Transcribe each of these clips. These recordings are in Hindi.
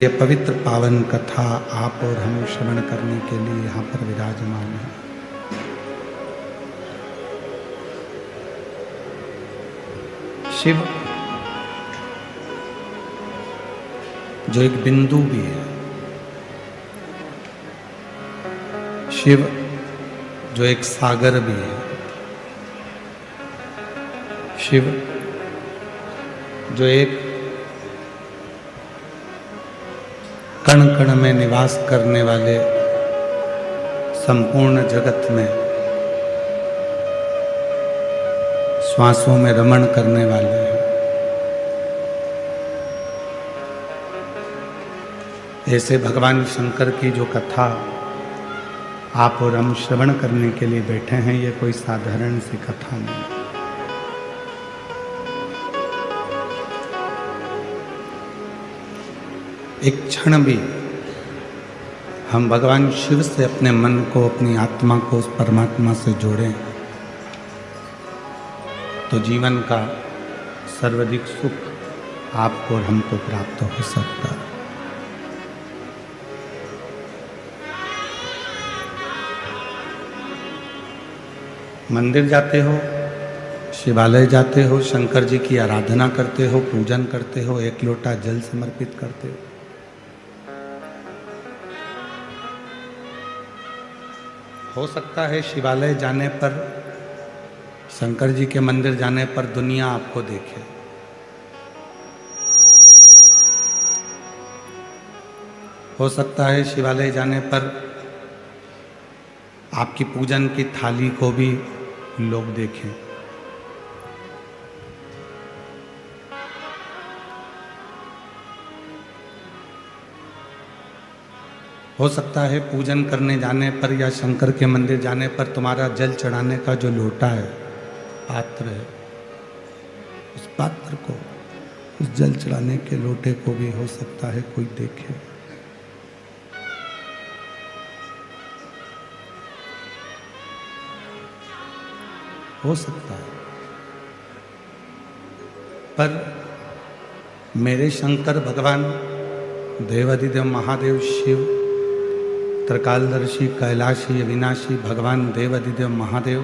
ये पवित्र पावन कथा आप और हम श्रवण करने के लिए यहाँ पर विराजमान है। शिव जो एक बिंदु भी है, शिव जो एक सागर भी है, शिव जो एक कण कण में निवास करने वाले संपूर्ण जगत में श्वासों में रमण करने वाले हैं, ऐसे भगवान शंकर की जो कथा आप और हम श्रवण करने के लिए बैठे हैं, ये कोई साधारण सी कथा नहीं। एक क्षण भी हम भगवान शिव से अपने मन को, अपनी आत्मा को उस परमात्मा से जोड़ें तो जीवन का सर्वाधिक सुख आपको और हमको प्राप्त हो सकता है। मंदिर जाते हो, शिवालय जाते हो, शंकर जी की आराधना करते हो, पूजन करते हो, एक लोटा जल समर्पित करते हो। हो सकता है शिवालय जाने पर, शंकर जी के मंदिर जाने पर दुनिया आपको देखे, हो सकता है शिवालय जाने पर आपकी पूजन की थाली को भी लोग देखें, हो सकता है पूजन करने जाने पर या शंकर के मंदिर जाने पर तुम्हारा जल चढ़ाने का जो लोटा है, पात्र है, उस पात्र को, उस जल चढ़ाने के लोटे को भी हो सकता है कोई देखे। हो सकता है, पर मेरे शंकर भगवान देवाधिदेव महादेव शिव, त्रिकालदर्शी, कैलाशी, अविनाशी भगवान देवाधिदेव महादेव,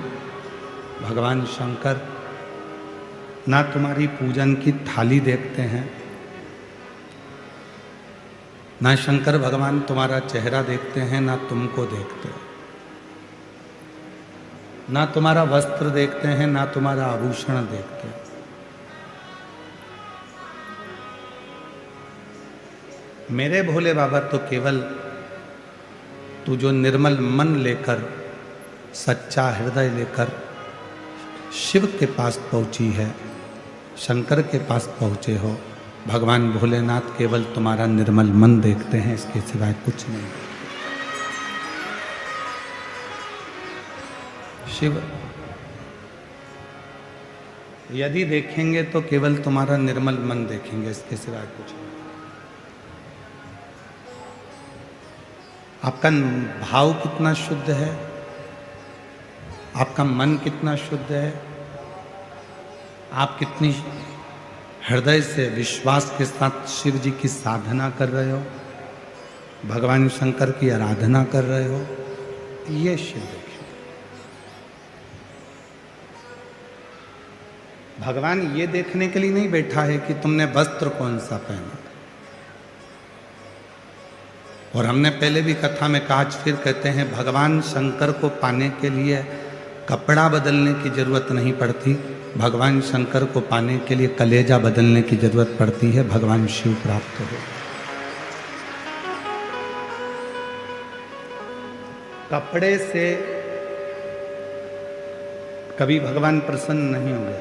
भगवान शंकर ना तुम्हारी पूजन की थाली देखते हैं, ना शंकर भगवान तुम्हारा चेहरा देखते हैं, ना तुमको देखते हैं, ना तुम्हारा वस्त्र देखते हैं, ना तुम्हारा आभूषण देखते हैं। मेरे भोले बाबा तो केवल तू जो निर्मल मन लेकर, सच्चा हृदय लेकर शिव के पास पहुंची है, शंकर के पास पहुंचे हो, भगवान भोलेनाथ केवल तुम्हारा निर्मल मन देखते हैं, इसके सिवाय कुछ नहीं। शिव यदि देखेंगे तो केवल तुम्हारा निर्मल मन देखेंगे, इसके सिवाय कुछ नहीं। आपका भाव कितना शुद्ध है, आपका मन कितना शुद्ध है, आप कितनी हृदय से विश्वास के साथ शिव जी की साधना कर रहे हो, भगवान शंकर की आराधना कर रहे हो, ये शिव देखिए। भगवान ये देखने के लिए नहीं बैठा है कि तुमने वस्त्र कौन सा पहना। और हमने पहले भी कथा में कहा, फिर कहते हैं, भगवान शंकर को पाने के लिए कपड़ा बदलने की जरूरत नहीं पड़ती, भगवान शंकर को पाने के लिए कलेजा बदलने की जरूरत पड़ती है, भगवान शिव प्राप्त हो। कपड़े से कभी भगवान प्रसन्न नहीं होंगे।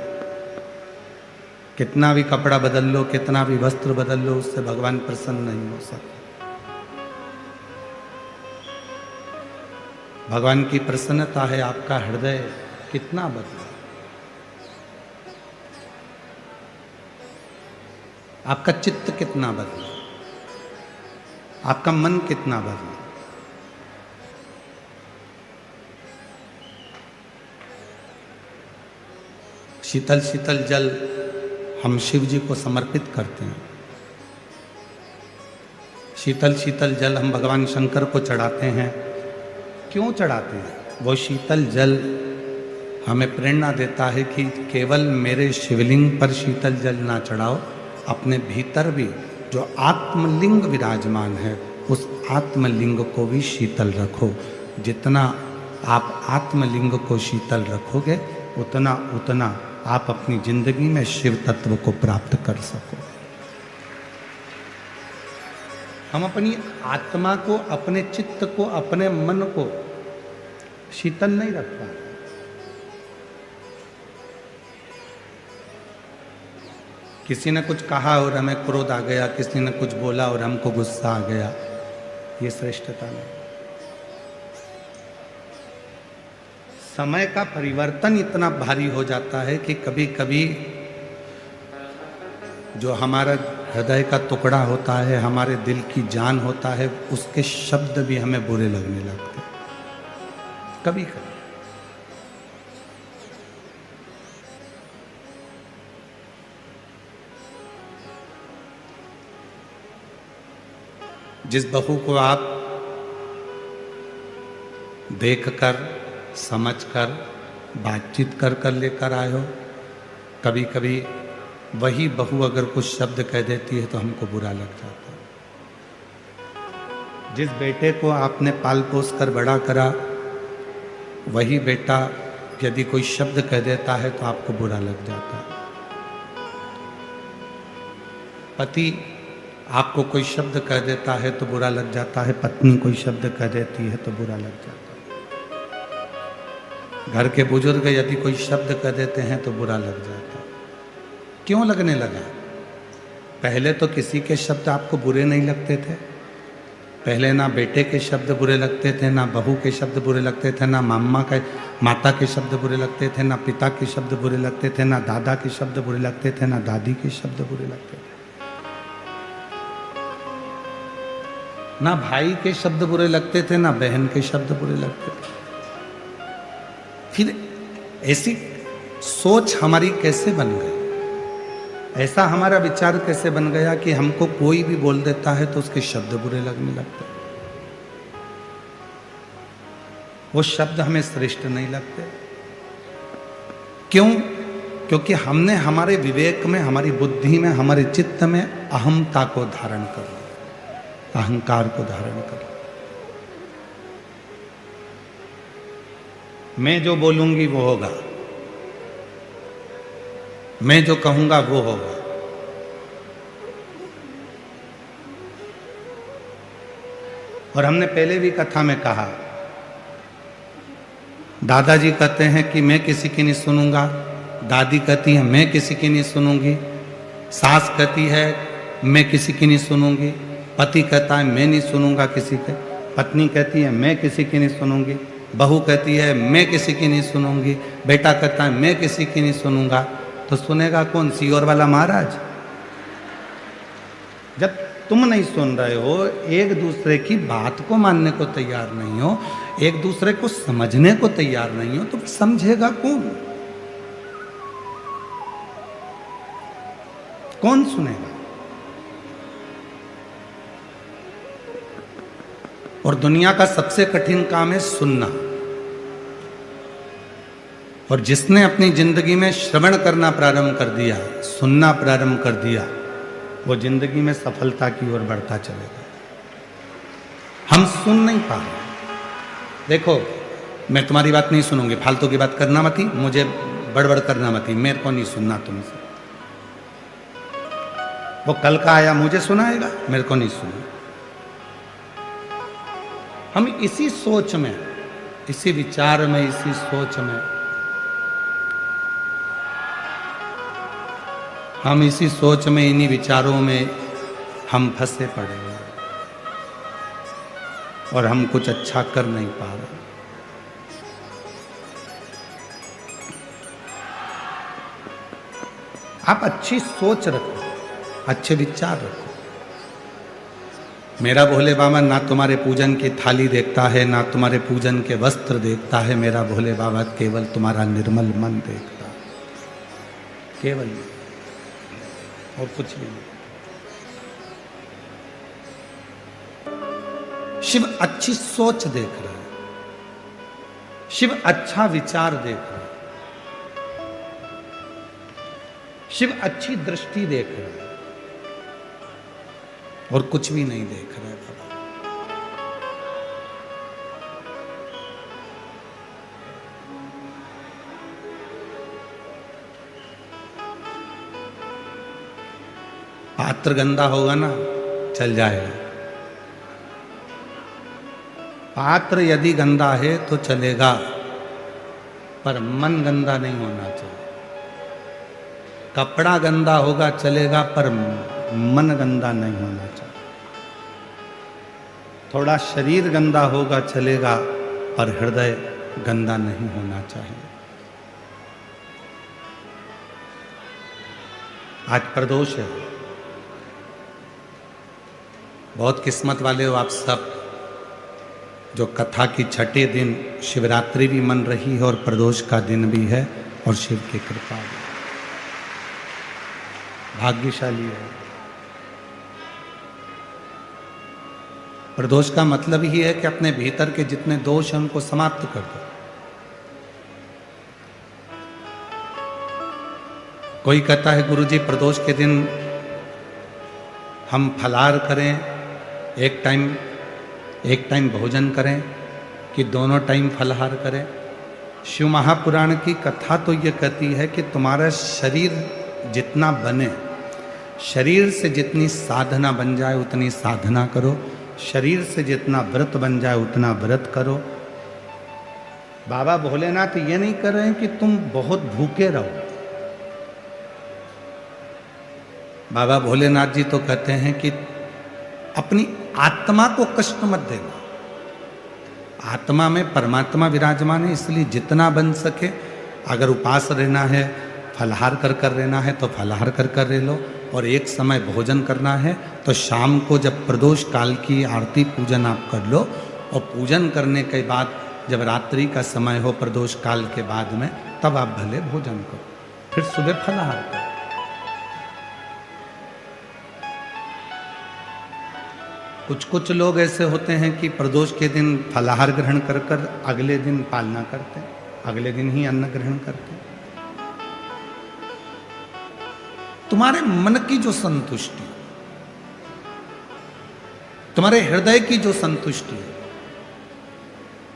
कितना भी कपड़ा बदल लो, कितना भी वस्त्र बदल लो, उससे भगवान प्रसन्न नहीं हो सकते। भगवान की प्रसन्नता है आपका हृदय कितना बदला, आपका चित्त कितना बदला, आपका मन कितना बदला। शीतल शीतल जल हम शिव जी को समर्पित करते हैं। शीतल शीतल जल हम भगवान शंकर को चढ़ाते हैं। क्यों चढ़ाते हैं? वो शीतल जल हमें प्रेरणा देता है कि केवल मेरे शिवलिंग पर शीतल जल ना चढ़ाओ, अपने भीतर भी जो आत्मलिंग विराजमान है उस आत्मलिंग को भी शीतल रखो। जितना आप आत्मलिंग को शीतल रखोगे उतना उतना आप अपनी जिंदगी में शिव तत्व को प्राप्त कर सको। हम अपनी आत्मा को, अपने चित्त को, अपने मन को शीतल नहीं रख पाते। किसी ने कुछ कहा और हमें क्रोध आ गया, किसी ने कुछ बोला और हमको गुस्सा आ गया, ये श्रेष्ठता नहीं। समय का परिवर्तन इतना भारी हो जाता है कि कभी कभी जो हमारा हृदय का टुकड़ा होता है, हमारे दिल की जान होता है, उसके शब्द भी हमें बुरे लगने लगते हैं कभी कभी। जिस बहू को आप देखकर, समझकर, बातचीत कर कर लेकर आए हो, कभी कभी वही बहू अगर कुछ शब्द कह देती है तो हमको बुरा लग जाता है। जिस बेटे को आपने पाल पोस कर बड़ा करा, वही बेटा यदि कोई शब्द कह देता है तो आपको बुरा लग जाता है। पति आपको कोई शब्द कह देता है तो बुरा लग जाता है, पत्नी कोई शब्द कह देती है तो बुरा लग जाता है। घर के बुजुर्ग यदि कोई शब्द कह देते हैं तो बुरा लग जाता है। क्यों लगने लगा? पहले तो किसी के शब्द आपको बुरे नहीं लगते थे। पहले ना बेटे के शब्द बुरे लगते थे, ना बहू के शब्द बुरे लगते थे, ना माता के शब्द बुरे लगते थे, ना पिता के शब्द बुरे लगते थे, ना दादा के शब्द बुरे लगते थे, ना दादी के शब्द बुरे लगते थे, ना भाई के शब्द बुरे लगते थे, ना बहन के शब्द बुरे लगते थे। फिर ऐसी सोच हमारी कैसे बन गई? ऐसा हमारा विचार कैसे बन गया कि हमको कोई भी बोल देता है तो उसके शब्द बुरे लगने लगते हैं? वो शब्द हमें श्रेष्ठ नहीं लगते। क्यों? क्योंकि हमने हमारे विवेक में, हमारी बुद्धि में, हमारे चित्त में अहमता को धारण कर लिया, अहंकार को धारण कर लिया। मैं जो बोलूंगी वो होगा, मैं जो कहूंगा वो होगा। और हमने पहले भी कथा में कहा, दादाजी कहते हैं कि मैं किसी की नहीं सुनूंगा, दादी कहती है मैं किसी की नहीं सुनूंगी, सास कहती है मैं किसी की नहीं सुनूंगी, पति कहता है मैं नहीं सुनूंगा किसी के, पत्नी कहती है मैं किसी की नहीं सुनूंगी, बहू कहती है मैं किसी की नहीं सुनूंगी, बेटा कहता है मैं किसी की नहीं सुनूंगा। तो सुनेगा कौन? सीओर वाला महाराज। जब तुम नहीं सुन रहे हो, एक दूसरे की बात को मानने को तैयार नहीं हो, एक दूसरे को समझने को तैयार नहीं हो, तो फिर समझेगा कौन? कौन सुनेगा? और दुनिया का सबसे कठिन काम है सुनना। और जिसने अपनी जिंदगी में श्रवण करना प्रारंभ कर दिया, सुनना प्रारंभ कर दिया, वो जिंदगी में सफलता की ओर बढ़ता चलेगा। हम सुन नहीं पा रहे। देखो, मैं तुम्हारी बात नहीं सुनूंगी, फालतू की बात करना मती, मुझे बड़बड़ करना मती, मेरे को नहीं सुनना तुमसे। वो कल का आया मुझे सुनाएगा, मेरे को नहीं सुना। हम इसी सोच में, इसी विचार में, इसी सोच में, हम इसी सोच में, इन्हीं विचारों में हम फंसे पड़े हैं और हम कुछ अच्छा कर नहीं पा रहे। आप अच्छी सोच रखो, अच्छे विचार रखो। मेरा भोले बाबा ना तुम्हारे पूजन की थाली देखता है, ना तुम्हारे पूजन के वस्त्र देखता है। मेरा भोले बाबा केवल तुम्हारा निर्मल मन देखता है, केवल, और कुछ भी नहीं। शिव अच्छी सोच देख रहा है, शिव अच्छा विचार देख रहा है, शिव अच्छी दृष्टि देख रहा है और कुछ भी नहीं देख रहा है बाबा। पात्र गंदा होगा ना चल जाएगा, पात्र यदि गंदा है तो चलेगा, पर मन गंदा नहीं होना चाहिए। कपड़ा गंदा होगा चलेगा, पर मन गंदा नहीं होना चाहिए। थोड़ा शरीर गंदा होगा चलेगा, पर हृदय गंदा नहीं होना चाहिए। आज प्रदोष है, बहुत किस्मत वाले हो आप सब, जो कथा की छठे दिन शिवरात्रि भी मन रही है और प्रदोष का दिन भी है और शिव की कृपा भी, भाग्यशाली है। प्रदोष का मतलब ही है कि अपने भीतर के जितने दोष हैं उनको समाप्त कर दो। कोई कहता है गुरुजी प्रदोष के दिन हम फलाहार करें, एक टाइम भोजन करें कि दोनों टाइम फलाहार करें। शिव महापुराण की कथा तो ये कहती है कि तुम्हारा शरीर जितना बने, शरीर से जितनी साधना बन जाए उतनी साधना करो, शरीर से जितना व्रत बन जाए उतना व्रत करो। बाबा भोलेनाथ ये नहीं कर रहे हैं कि तुम बहुत भूखे रहो। बाबा भोलेनाथ जी तो कहते हैं कि अपनी आत्मा को कष्ट मत देना। आत्मा में परमात्मा विराजमान है, इसलिए जितना बन सके, अगर उपास रहना है, फलाहार कर रहना है तो फलाहार कर रह लो, और एक समय भोजन करना है तो शाम को जब प्रदोष काल की आरती पूजन आप कर लो, और पूजन करने के बाद जब रात्रि का समय हो प्रदोष काल के बाद में, तब आप भले भोजन करो, फिर सुबह फलाहार करो। कुछ लोग ऐसे होते हैं कि प्रदोष के दिन फलाहार ग्रहण कर अगले दिन पालना करते हैं, अगले दिन ही अन्न ग्रहण करते हैं। तुम्हारे मन की जो संतुष्टि, तुम्हारे हृदय की जो संतुष्टि है,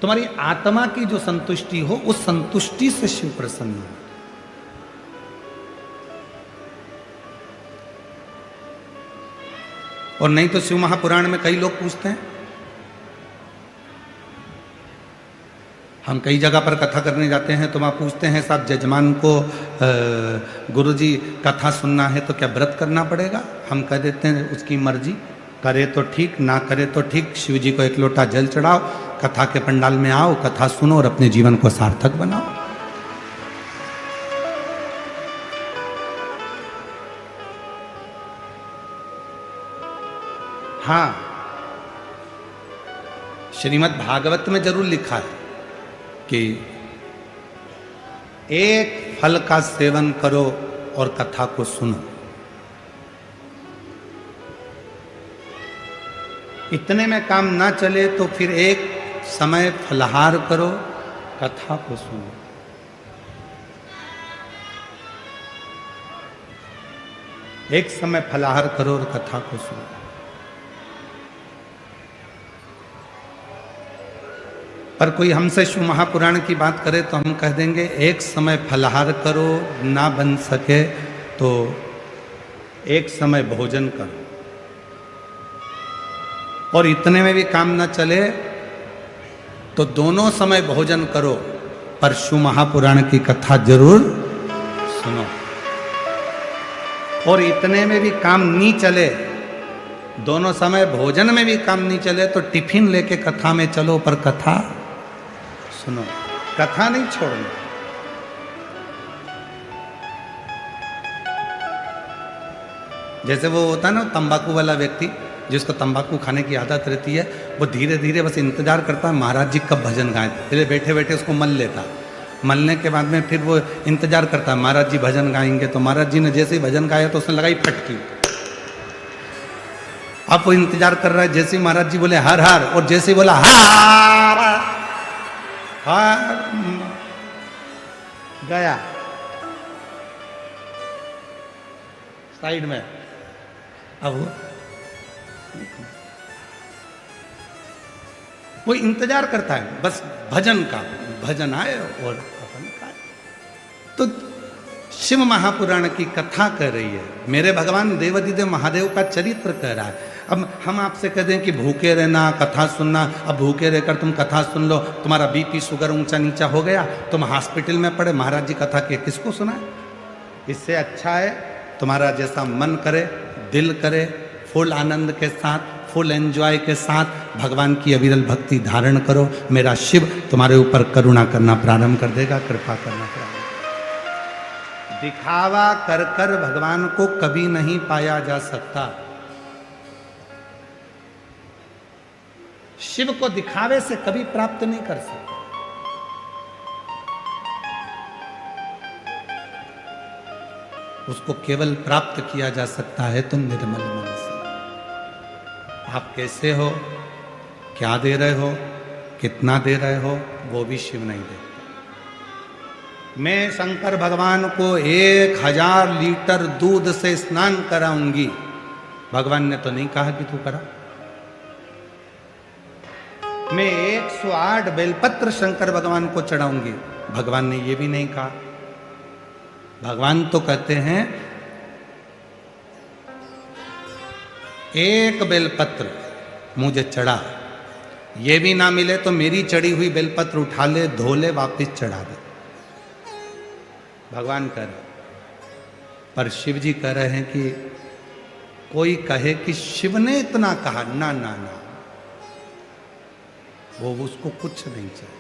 तुम्हारी आत्मा की जो संतुष्टि हो, उस संतुष्टि से शिव प्रसन्न हो। और नहीं तो शिव महापुराण में कई लोग पूछते हैं, हम कई जगह पर कथा करने जाते हैं तो वहाँ पूछते हैं साहब जजमान को गुरुजी कथा सुनना है तो क्या व्रत करना पड़ेगा? हम कह देते हैं उसकी मर्जी, करे तो ठीक, ना करे तो ठीक। शिव जी को एक लोटा जल चढ़ाओ, कथा के पंडाल में आओ, कथा सुनो और अपने जीवन को सार्थक बनाओ। हाँ, श्रीमद् भागवत में जरूर लिखा है कि एक फल का सेवन करो और कथा को सुनो। इतने में काम ना चले तो फिर एक समय फलाहार करो, कथा को सुनो। एक समय फलाहार करो और कथा को सुनो। पर कोई हमसे शिव महापुराण की बात करे तो हम कह देंगे एक समय फलाहार करो, ना बन सके तो एक समय भोजन करो। और इतने में भी काम ना चले तो दोनों समय भोजन करो, पर शिव महापुराण की कथा जरूर सुनो। और इतने में भी काम नहीं चले, दोनों समय भोजन में भी काम नहीं चले तो टिफिन लेके कथा में चलो, पर कथा सुनो, कथा नहीं छोड़ना। जैसे वो होता है ना तंबाकू वाला व्यक्ति, जिसको तंबाकू खाने की आदत रहती है, वो धीरे धीरे बस इंतजार करता है महाराज जी कब भजन गाएं। फिर बैठे बैठे उसको मल लेता, मलने के बाद में फिर वो इंतजार करता है महाराज जी भजन गाएंगे। तो महाराज जी ने जैसे ही भजन गाया तो उसने लगाई फटकी। अब वो इंतजार कर रहा है, जैसे ही महाराज जी बोले हर हर, और जैसे ही बोला हार हार, गया साइड में। अब वो इंतजार करता है बस भजन का, भजन आए और अपन खाए। तो शिव महापुराण की कथा कर रही है, मेरे भगवान देवाधिदेव महादेव का चरित्र कह रहा है। अब हम आपसे कह दें कि भूखे रहना, कथा सुनना, अब भूखे रहकर तुम कथा सुन लो, तुम्हारा बीपी शुगर ऊंचा नीचा हो गया, तुम हॉस्पिटल में पड़े, महाराज जी कथा के किसको सुनाए? इससे अच्छा है तुम्हारा जैसा मन करे, दिल करे, फुल आनंद के साथ, फुल एंजॉय के साथ भगवान की अविरल भक्ति धारण करो। मेरा शिव तुम्हारे ऊपर करुणा करना प्रारंभ कर देगा, कृपा करना प्रारंभ। दिखावा कर कर भगवान को कभी नहीं पाया जा सकता। शिव को दिखावे से कभी प्राप्त नहीं कर सकते। उसको केवल प्राप्त किया जा सकता है तो निर्मल मन से। आप कैसे हो, क्या दे रहे हो, कितना दे रहे हो, वो भी शिव नहीं देखते। मैं शंकर भगवान को 1000 लीटर दूध से स्नान कराऊंगी, भगवान ने तो नहीं कहा कि तू करा। मैं 108 बेलपत्र शंकर भगवान को चढ़ाऊंगी, भगवान ने ये भी नहीं कहा। भगवान तो कहते हैं एक बेलपत्र मुझे चढ़ा, ये भी ना मिले तो मेरी चढ़ी हुई बेलपत्र उठा ले, धो ले, वापिस चढ़ा दे। भगवान कह रहे, पर शिव जी कह रहे हैं कि कोई कहे कि शिव ने इतना कहा, ना ना ना, वो उसको कुछ नहीं चाहिए।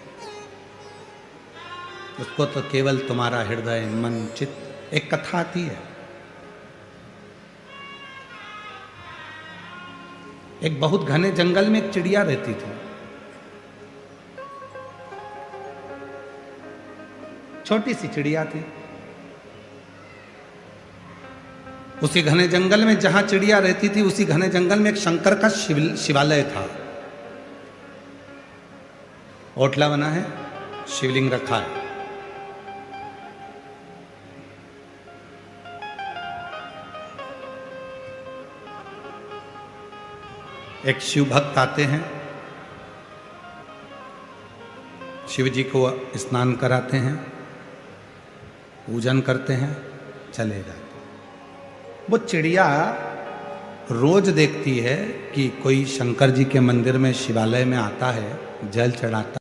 उसको तो केवल तुम्हारा हृदय, मन, चित्त। एक कथा आती है, एक बहुत घने जंगल में एक चिड़िया रहती थी। छोटी सी चिड़िया थी। उसी घने जंगल में जहां चिड़िया रहती थी, उसी घने जंगल में एक शंकर का शिवालय था। ओटला बना है, शिवलिंग रखा है। एक शिव भक्त आते हैं, शिव जी को स्नान कराते हैं, पूजन करते हैं, चले जाते हैं। वो चिड़िया रोज देखती है कि कोई शंकर जी के मंदिर में, शिवालय में आता है, जल चढ़ाता